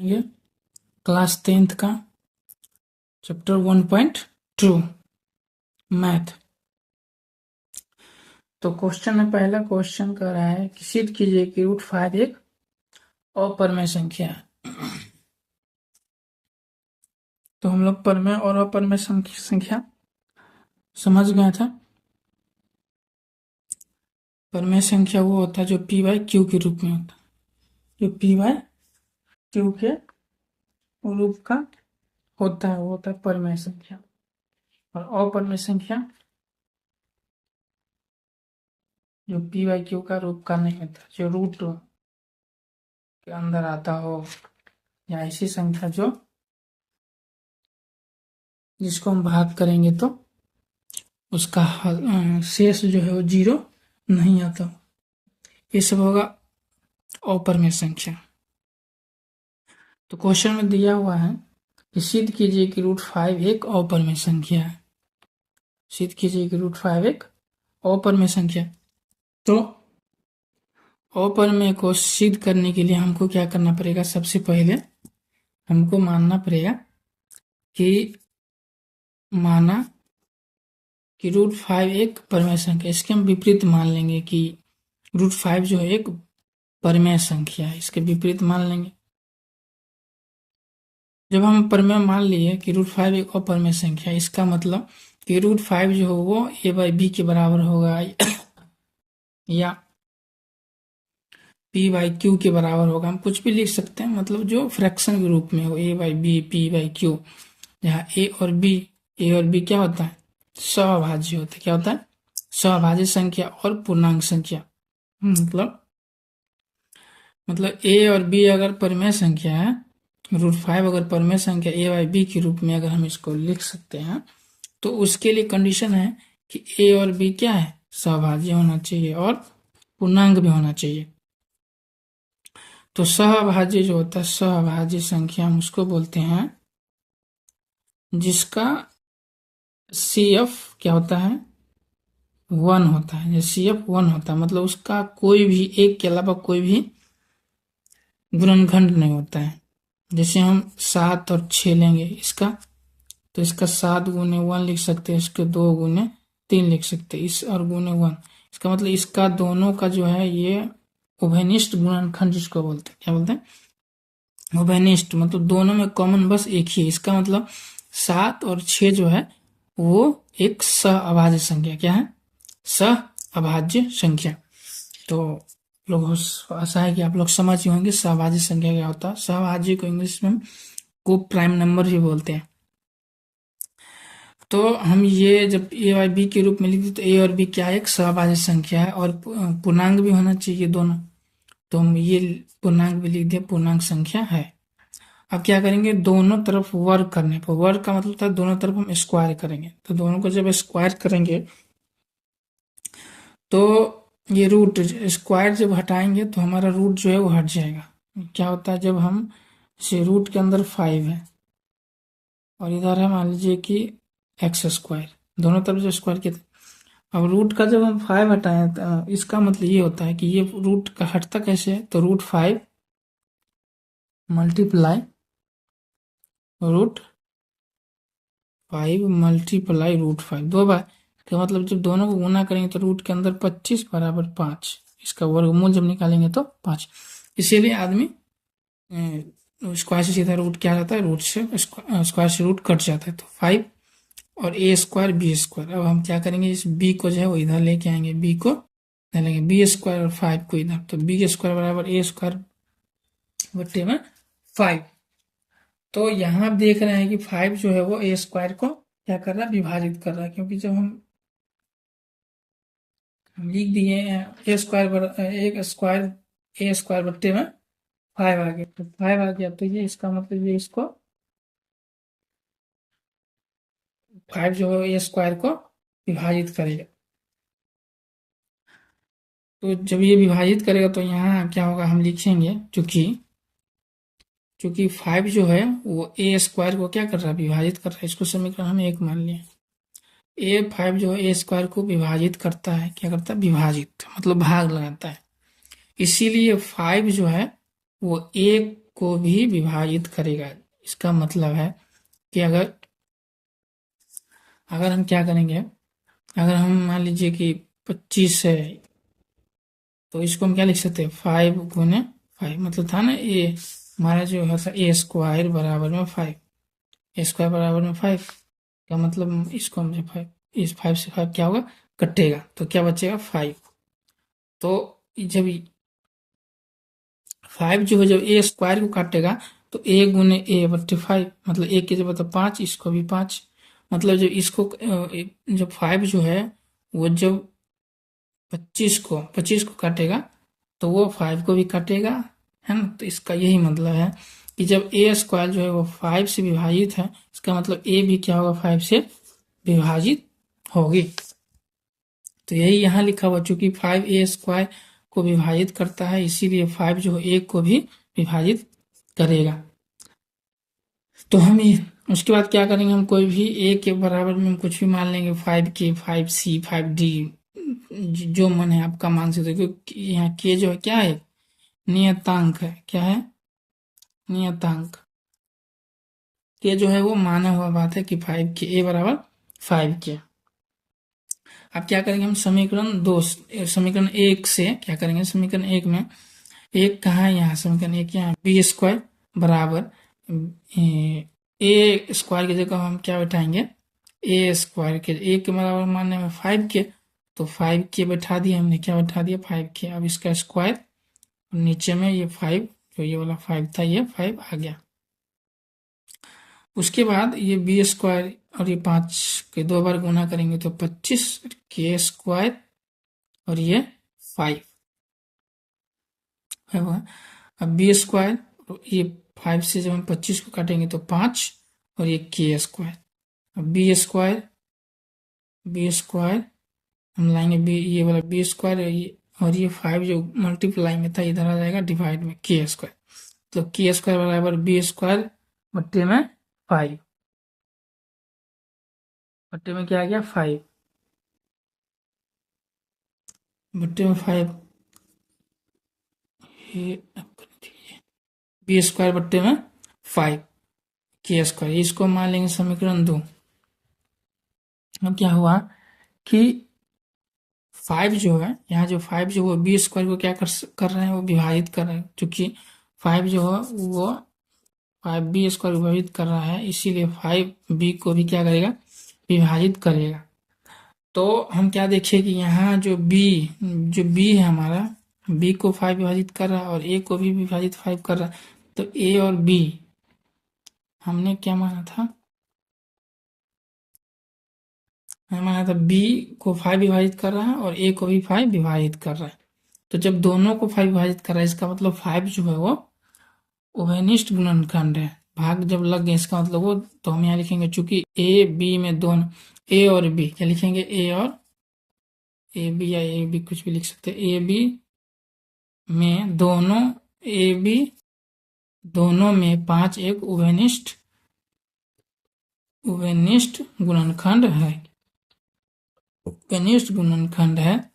ये class 10th का chapter 1.2 math. तो क्वेश्चन में पहला क्वेश्चन कर रहा है कि सिद्ध कीजिए कि √5 एक अपरमेय संख्या है। तो हम लोग परमेय और अपरमेय संख्या समझ गए था। परमेय संख्या वो होता है जो p/q के रूप में होता है, जो p/q के रूप का होता है, वो होता है परमेय संख्या। और अपरमेय संख्या जो p/q का रूप का नहीं होता, जो रूट के अंदर आता हो, या ऐसी संख्या जो जिसको हम भाग करेंगे तो उसका शेष जो है वो 0 नहीं आता, ये सब होगा अपरमेय संख्या। तो क्वेश्चन में दिया हुआ है कि सिद्ध कीजिए कि √5 एक अपरमेय संख्या है। सिद्ध कीजिए कि √5 एक अपरमेय संख्या। तो अपरमेय को सिद्ध करने के लिए हमको क्या करना पड़ेगा? सबसे पहले हमको मानना पड़ेगा कि √5 एक परमेय संख्या। इसके हम विपरीत मान लेंगे कि √5 जो है एक परमेय संख्या है, इसके विपरीत मान लेंगे। जब हम परमेय मान लिए कि √5 एक अपरमेय संख्या, इसका मतलब कि √5 जो हो वो a/b के बराबर होगा या p/q के बराबर होगा। हम कुछ भी लिख सकते हैं, मतलब जो फ्रैक्शन के रूप में हो, a/b p/q, जहाँ a और b क्या होता है? सहभाज्य होता है। क्या होता है? सहभाज्य संख्या और पूर्णांक संख्या। मतलब a और b अगर परमेय संख्या है, √5 अगर परमेय संख्या a/b के रूप में अगर हम इसको लिख सकते हैं, तो उसके लिए कंडीशन है कि a और b क्या है? सहभाज्य होना चाहिए और पूर्णांक भी होना चाहिए। तो सहभाज्य जो होता है, सहभाज्य संख्या हम उसको बोलते हैं जिसका CF क्या होता है? 1 होता है। CF 1 होता है, मतलब उसका कोई भी एक के अलावा कोई भी गुणनखंड नहीं होता है। जैसे हम 7 और 6 लेंगे इसका, तो इसका 7 गुने 1 लिख सकते हैं, इसके 2 गुने 3 लिख सकते हैं, इस और गुने 1। इसका मतलब इसका दोनों का जो है ये उभयनिष्ठ गुणनखंड जिसको बोलते हैं। क्या बोलते हैं? उभयनिष्ठ, मतलब दोनों में कॉमन बस एक ही है। इसका मतलब 7 और 6 जो है वो एक सहअभाज्य संख्या। क्या है? सहअभाज्य संख्या। तो लोग आशा है कि आप लोग समझ ही होंगे सहभाज्य संख्या क्या होता है। सहभाज्य को इंग्लिश में को प्राइम नंबर भी बोलते हैं। तो हम ये जब a और b के रूप में लिखते, तो a और b क्या है? एक सहभाज्य संख्या है और पूर्णांक भी होना चाहिए दोनों। तो हम ये पूर्णांक भी लिख दिया, पूर्णांक संख्या है। अब क्या करेंगे? दोनों तरफ वर्ग करने पर, वर्ग का मतलब था दोनों तरफ हम स्क्वायर करेंगे। तो दोनों को जब स्क्वायर करेंगे तो ये रूट स्क्वायर जब हटाएंगे तो हमारा रूट जो है वो हट जाएगा। क्या होता है? जब हम से रूट के अंदर 5 है और इधर है मान लीजिए कि x², दोनों तरफ जो स्क्वायर किया था, अब रूट का जब हम 5 हटाएं तो इसका मतलब ये होता है कि ये रूट का हटता कैसे है? तो √5 मल्टीप्लाई √5 दो बार का मतलब जब दोनों को गुना करेंगे तो रूट के अंदर 25 बराबर 5, इसका वर्गमूल जब निकालेंगे तो 5। इसीलिए आदमी स्क्वायर से सीधा रूट क्या जाता है? रूट से स्क्वायर से रूट कट जाता है। तो 5 और a² b²। अब हम क्या करेंगे? इस b को जो है वो इधर लेके आएंगे, b को इधर लेंगे, b² और 5 को इधर, तो b² बराबर a² बट्टे में 5। तो यहाँ आप देख रहे हैं कि 5 जो है वो a² को क्या कर रहा है? विभाजित कर रहा है, क्योंकि जब हम लिख दिए a² बट्टे में 5 आ गया, तो 5 आ गया, तो ये इसका मतलब ये इसको 5 जो है a² को विभाजित करेगा। तो जब ये विभाजित करेगा तो यहाँ क्या होगा? हम लिखेंगे क्योंकि 5 जो है वो a² को क्या कर रहा है? विभाजित कर रहा है। इसको समीकरण हम 1 मान लिए। a5 जो है a² को विभाजित करता है। क्या करता है? विभाजित, मतलब भाग लगाता है। इसीलिए 5 जो है वो को भी विभाजित करेगा। इसका मतलब है कि अगर हम क्या करेंगे, अगर हम मान लीजिए कि 25 है तो इसको हम क्या लिख सकते हैं, 5 गुने 5, मतलब था ना ए, हमारा जो है ए स्क्वायर बराबर में 5, ए स्क्वायर बराबर में 5 का मतलब इसको हम जब 5, इस 5 से 5 क्या होगा, कटेगा तो क्या बचेगा 5। तो जब 5 जो है जब ए स्क्वायर को काटेगा तो ए गुने ए बट्टे 5, मतलब ए की जगह तो 5, इसको भी 5, मतलब जब इसको जब 5 जो है वो जब 25 को काटेगा तो वो 5 को भी काटेगा, है ना। तो इसका यही मतलब है कि जब ए स्क्वायर जो है वो 5 से विभाजित है, इसका मतलब ए भी क्या होगा, 5 से विभाजित होगी। तो यही यहाँ लिखा हुआ, चूंकि 5 ए स्क्वायर को विभाजित करता है इसीलिए 5 जो है ए को भी विभाजित करेगा। तो हम उसके बाद क्या करेंगे, हम कोई भी ए के बराबर में हम कुछ भी मान लेंगे, 5k 5c 5d, जो मन है आपका मान सकते हो, क्योंकि यहाँ के जो है क्या है, नियतांक है। क्या है, नियतांक। के जो है वो माना हुआ बात है कि 5k, ए बराबर 5k। अब क्या करेंगे हम, समीकरण 1 से क्या करेंगे, समीकरण 1 में एक कहाँ है, यहाँ समीकरण 1 यहाँ बी स्क्वायर बराबर ए स्क्वायर की जगह हम क्या बैठाएंगे, ए स्क्वायर के ए के बराबर मानने में 5k, तो 5k बैठा दिया हमने, क्या बैठा दिया 5k। अब इसका स्क्वायर, नीचे में ये 5, जो ये वाला 5 था ये 5 आ गया। उसके बाद ये बी स्क्वायर और ये 5 के 2 बार गुना करेंगे तो 25 के स्क्वायर और ये 5 है वो। अब बी स्क्वायर, ये 5 से जब हम 25 को काटेंगे तो 5 और ये के स्क्वायर। अब बी स्क्वायर हम लाएंगे बी, ये वाला बी स्क्वायर और ये 5 जो मल्टीप्लाई में था इधर आ जाएगा डिवाइड में के स्क्वायर, तो के स्क्वायर बराबर बी स्क्वायर बट्टे में 5, बट्टे में क्या आ गया 5, बट्टे में 5, बी स्क्वायर बट्टे में 5 के स्क्वायर, इसको मान लेंगे समीकरण 2। अब क्या हुआ कि 5 जो है यहाँ जो 5 जो वो बी स्क्वायर को क्या कर रहे हैं, वो विभाजित कर रहे हैं, क्योंकि 5 जो है वो 5 बी स्क्वायर विभाजित कर रहा है, इसीलिए 5 बी को भी क्या करेगा, विभाजित करेगा। तो हम क्या देखें कि यहाँ जो बी है हमारा, बी को 5 विभाजित कर रहा है और ए को भी विभाजित 5 कर रहा है, तो ए और बी हमने क्या माना था, हमने माना था बी को 5 विभाजित कर रहा है और ए को भी 5 विभाजित कर रहा है। तो जब दोनों को 5 विभाजित कर रहा है इसका मतलब 5 जो है वो उभयनिष्ठ गुणनखंड है, भाग जब लग गए इसका मतलब वो, तो हम यहाँ लिखेंगे चूंकि ए बी में दोनों, ए और बी क्या लिखेंगे, ए और ए बी, या ए बी कुछ भी लिख सकते हैं, ए बी में दोनों, ए बी दोनों में 5 एक उभयनिष्ठ गुणनखंड है, उभयनिष्ठ गुणनखंड है।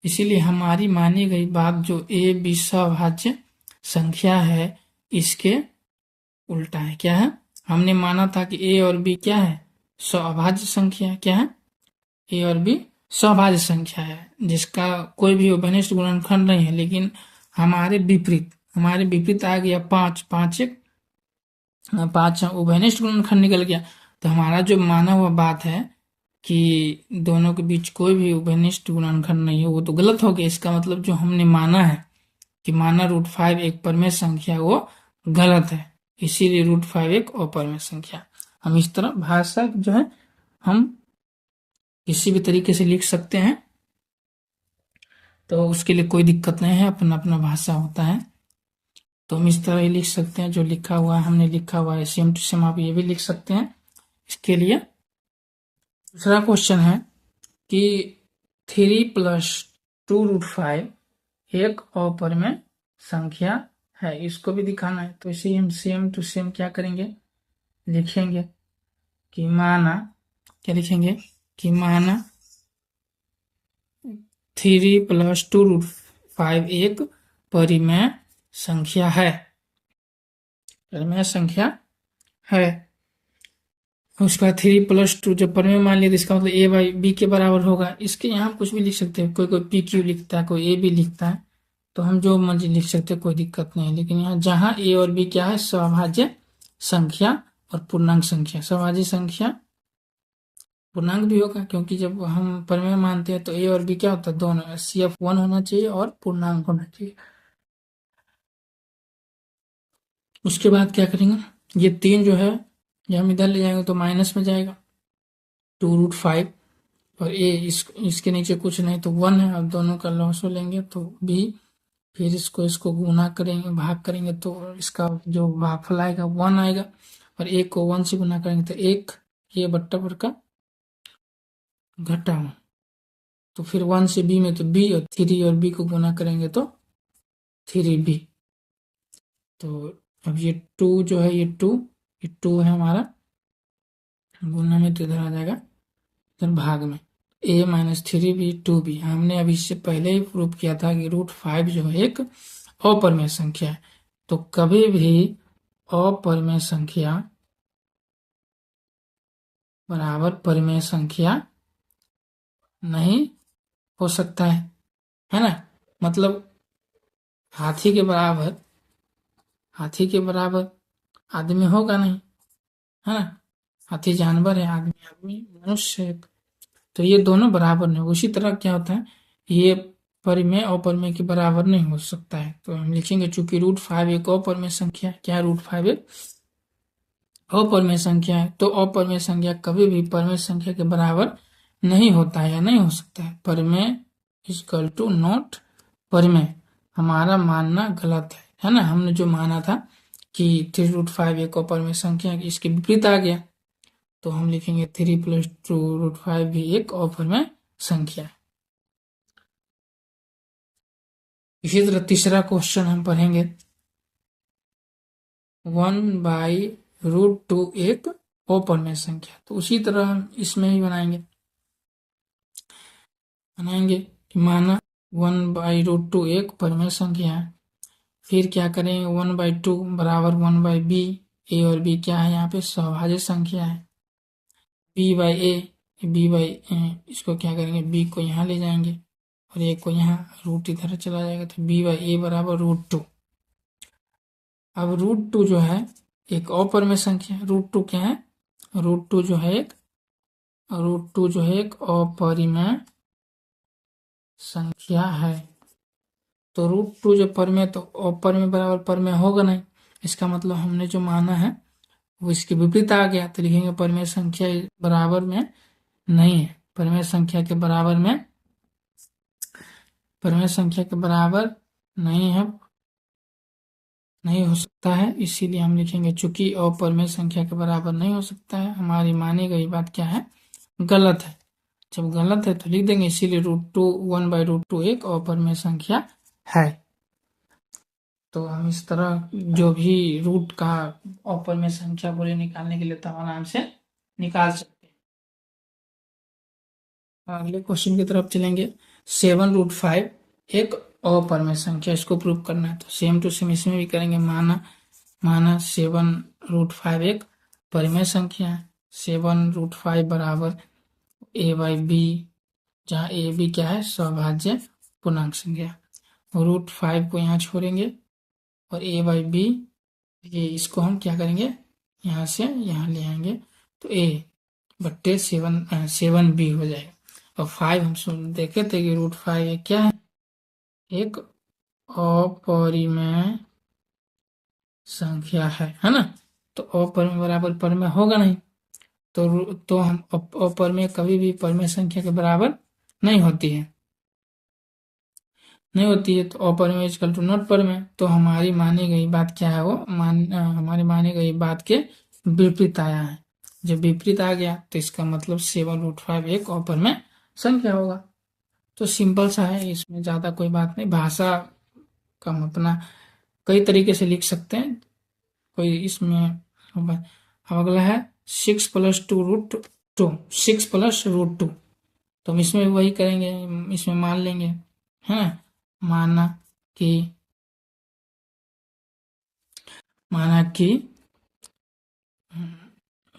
इसीलिए हमारी मानी गई बात जो ए बी सभाज्य संख्या है इसके उल्टा है। क्या है, हमने माना था कि ए और बी क्या है, सभाज्य संख्या है। क्या है, ए और बी सभाज्य संख्या है जिसका कोई भी उभयनिष्ठ गुणनखंड नहीं है, लेकिन हमारे विपरीत आ गया 5 एक 5 उभयनिष्ठ गुणनखंड निकल गया। तो हमारा जो माना हुआ बात है कि दोनों के बीच कोई भी उभयनिष्ठ गुणनखंड नहीं है, वो तो गलत हो गया। इसका मतलब जो हमने माना है कि माना √5 एक परमेय संख्या, वो गलत है, इसीलिए √5 एक अपरमेय संख्या। हम इस तरह भाषा जो है हम किसी भी तरीके से लिख सकते हैं, तो उसके लिए कोई दिक्कत नहीं है, अपना अपना भाषा होता है। तो हम इस तरह ही लिख सकते हैं, जो लिखा हुआ है हमने लिखा हुआ है सेम टू सेम आप ये भी लिख सकते हैं। इसके लिए दूसरा क्वेश्चन है कि 3 + 2√5 एक अपरमेय संख्या है, इसको भी दिखाना है। तो इसे हम सेम टू सेम क्या करेंगे, लिखेंगे कि माना, क्या लिखेंगे कि माना 3 + 2√5 एक परिमेय संख्या है। परिमेय संख्या है। उसका 3+2 जब परिमेय मान लिया तो इसका मतलब ए बाई बी के बराबर होगा। इसके यहाँ कुछ भी लिख सकते हैं, कोई कोई पी क्यू लिखता है, कोई ए भी लिखता है, तो हम जो मर्जी लिख सकते हैं, कोई दिक्कत नहीं है। लेकिन यहाँ जहाँ ए और बी क्या है, सभाज्य संख्या और पूर्णांक संख्या। सभाज्य संख्या पूर्णांक भी होगा, क्योंकि जब हम परिमेय मानते हैं तो ए और बी क्या होता है, दोनों CF1 होना चाहिए और पूर्णांक होना चाहिए। उसके बाद क्या करेंगे, ये 3 जो है ये हम इधर ले जाएंगे तो माइनस में जाएगा, 2√5 और ए इसके नीचे कुछ नहीं तो 1 है। अब दोनों का लॉस लेंगे तो बी, फिर इसको गुना करेंगे, भाग करेंगे तो इसका जो भागफल आएगा 1 आएगा, और एक को 1 से गुना करेंगे तो 1, ये बट्टा पर का घटा 1, तो फिर 1 से बी में तो बी, और 3 और बी को गुना करेंगे तो 3b। तो अब ये 2 जो है, ये 2 है हमारा, गुना में तो इधर आ जाएगा, इधर भाग में a - 3b 2b। हमने अभी इससे पहले ही प्रूव किया था कि √5 जो है एक अपरिमेय संख्या है। तो कभी भी अपरिमेय संख्या बराबर परिमेय संख्या नहीं हो सकता है ना। मतलब हाथी के बराबर आदमी होगा नहीं, है ना। हाथी जानवर है, आदमी आदमी मनुष्य है, तो ये दोनों बराबर नहीं। उसी तरह क्या होता है, ये परिमेय अपरिमेय के बराबर नहीं हो सकता है। तो हम लिखेंगे चूंकि √5 एक अपरिमेय संख्या है। क्या √5 एक अपरिमेय संख्या है, तो अपरिमेय संख्या कभी भी परिमेय संख्या के बराबर नहीं होता है या नहीं हो सकता है। परिमेय इक्वल टू नॉट परिमेय, हमारा मानना गलत है ना। हमने जो माना था कि 3√5 एक अपरिमेय संख्या है, इसके विपरीत आ गया, तो हम लिखेंगे 3+2√5 भी एक अपरिमेय संख्या है। इसी तरह तीसरा क्वेश्चन हम पढ़ेंगे, 1/√2 एक अपरिमेय संख्या। तो उसी तरह हम इसमें भी बनाएंगे कि माना 1/√2 एक परिमेय संख्या है। फिर क्या करेंगे, 1/2 बराबर 1/b। ए और बी क्या है, यहाँ पे सभाज्य संख्या है। b/a इसको क्या करेंगे, b को यहाँ ले जाएंगे और a को यहाँ, रूट इधर चला जाएगा, तो b/a बराबर √2। अब √2 जो है एक अपरिमेय संख्या है। √2 क्या है, √2 जो है एक अपरिमेय संख्या है। तो √2 जो परिमेय, तो अपरिमेय बराबर परिमेय होगा नहीं, इसका मतलब हमने जो माना है वो इसके विपरीत आ गया। तो लिखेंगे परिमेय संख्या बराबर में नहीं है, परिमेय संख्या के बराबर में, परिमेय संख्या के बराबर नहीं है, नहीं हो सकता है। इसीलिए हम लिखेंगे चूंकि अपरिमेय संख्या के बराबर नहीं हो सकता है, हमारी मानी गई बात क्या है, गलत है। जब गलत है तो लिख देंगे, इसीलिए √2 1/√2 एक अपरिमेय संख्या है। तो हम इस तरह जो भी रूट का अपरिमेय संख्या बोले निकालने के लिए तो हम आराम से निकाल सकते हैं। अगले क्वेश्चन की तरफ चलेंगे, 7√5 एक अपरिमेय संख्या, इसको प्रूव करना है। तो सेम टू सेम इसमें भी करेंगे। माना 7√5 एक परिमेय संख्या है। 7√5 बराबर a/b, जहाँ a b क्या है, सभाज्य पूर्णांक संख्या। √5 को यहाँ छोड़ेंगे और a/b, ये इसको हम क्या करेंगे, यहाँ से यहाँ ले आएंगे, तो a/7b हो जाएगा। और 5 हम देखे थे कि √5 क्या है, एक अपरिमेय संख्या है ना। तो अपरिमेय बराबर परिमेय होगा नहीं, तो हम अपरिमेय कभी भी परिमेय संख्या के बराबर नहीं होती है, तो अपरिमेय इक्वल टू नॉट परिमेय। तो हमारी मानी गई बात क्या है, वो हमारी मानी गई बात के विपरीत आया है। जब विपरीत आ गया तो इसका मतलब 7√5 एक अपरिमेय संख्या होगा। तो सिंपल सा है, इसमें ज्यादा कोई बात नहीं। भाषा का हम अपना कई तरीके से लिख सकते हैं, कोई इसमें। अब अगला है 6+2√2, 6+√2। तो हम इसमें वही करेंगे, इसमें मान लेंगे, है ना। माना कि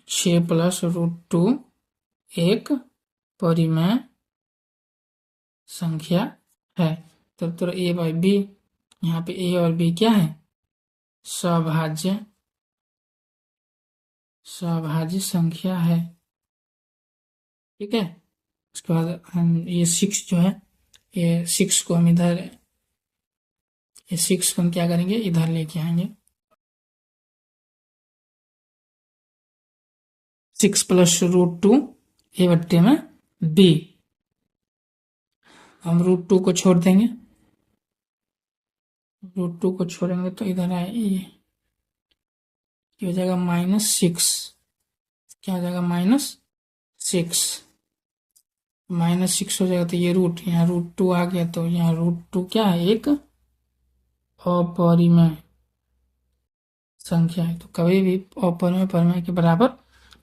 6 प्लस रूट 2 एक परिमेय संख्या है। तो ए बाई बी, यहाँ पे ए और बी क्या है? सभाज्य संख्या है। ठीक है, उसके बाद हम ये 6 जो है, ये 6 को हम इधर, ये 6 को हम क्या करेंगे, इधर लेके आएंगे। 6 प्लस रूट 2 ए बट्टे में बी, हम रूट 2 को छोड़ देंगे, रूट 2 को छोड़ेंगे तो इधर आए ये हो जाएगा -6। क्या हो जाएगा? -6 हो जाएगा। तो ये रूट, यहाँ रूट 2 आ गया, तो यहाँ रूट 2 क्या है? एक अपरिमेय संख्या है। तो कभी भी अपरिमेय परिमेय के बराबर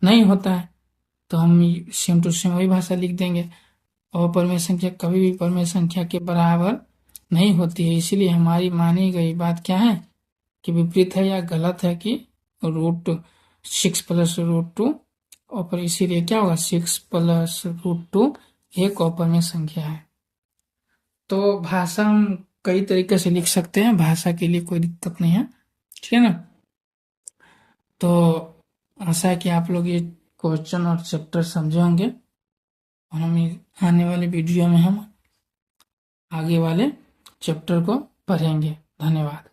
नहीं होता है, तो हम सेम टू सेम वही भाषा लिख देंगे। अपरिमेय संख्या कभी भी परिमेय संख्या के बराबर नहीं होती है। इसीलिए हमारी मानी गई बात क्या है कि विपरीत है या गलत है कि रूट 6 प्लस रूट 2, और इसीलिए क्या होगा? 6 प्लस रूट 2 एक अपरिमेय संख्या है। तो भाषा हम कई तरीके से लिख सकते हैं, भाषा के लिए कोई दिक्कत नहीं है। ठीक है ना? तो आशा है कि आप लोग ये क्वेश्चन और चैप्टर समझे होंगे, और हम आने वाले वीडियो में हम आगे वाले चैप्टर को पढ़ेंगे। धन्यवाद।